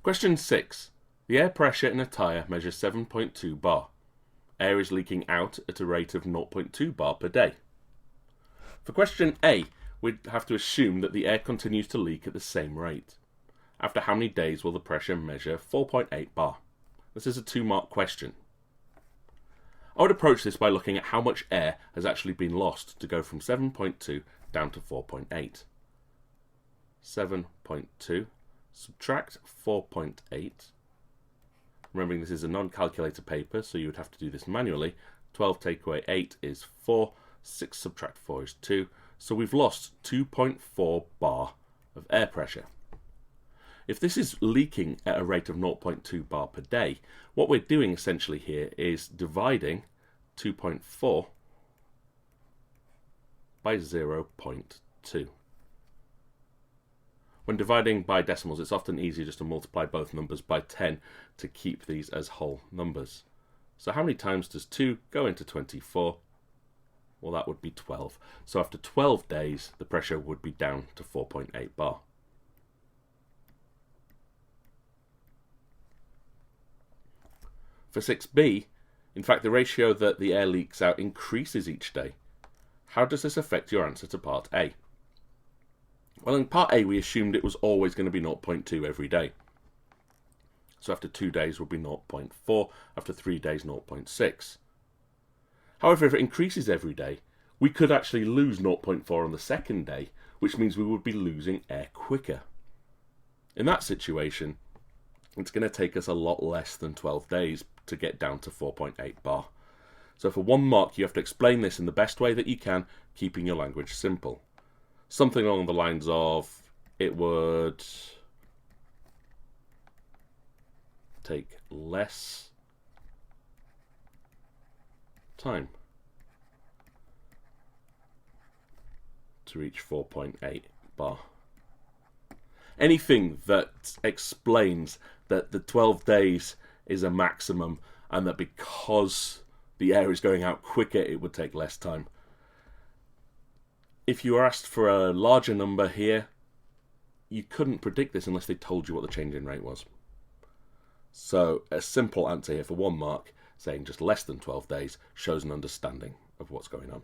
Question 6. The air pressure in a tyre measures 7.2 bar. Air is leaking out at a rate of 0.2 bar per day. For question A, we'd have to assume that the air continues to leak at the same rate. After how many days will the pressure measure 4.8 bar? This is a 2-mark question. I would approach this by looking at how much air has actually been lost to go from 7.2 down to 4.8. 7.2 subtract 4.8. Remembering this is a non-calculator paper, so you would have to do this manually. 12 take away 8 is 4. 6 subtract 4 is 2. So we've lost 2.4 bar of air pressure. If this is leaking at a rate of 0.2 bar per day, what we're doing essentially here is dividing 2.4 by 0.2. When dividing by decimals, it's often easier just to multiply both numbers by 10 to keep these as whole numbers. So how many times does 2 go into 24? Well, that would be 12. So after 12 days, the pressure would be down to 4.8 bar. For 6b, in fact, the ratio that the air leaks out increases each day. How does this affect your answer to part A? Well, in part A, we assumed it was always going to be 0.2 every day. So after 2 days would be 0.4, after 3 days 0.6. However, if it increases every day, we could actually lose 0.4 on the second day, which means we would be losing air quicker. In that situation, it's going to take us a lot less than 12 days to get down to 4.8 bar. So for 1 mark, you have to explain this in the best way that you can, keeping your language simple. Something along the lines of, it would take less time to reach 4.8 bar. Anything that explains that the 12 days is a maximum and that because the air is going out quicker, it would take less time. If you were asked for a larger number here, you couldn't predict this unless they told you what the change in rate was. So a simple answer here for 1 mark, saying just less than 12 days, shows an understanding of what's going on.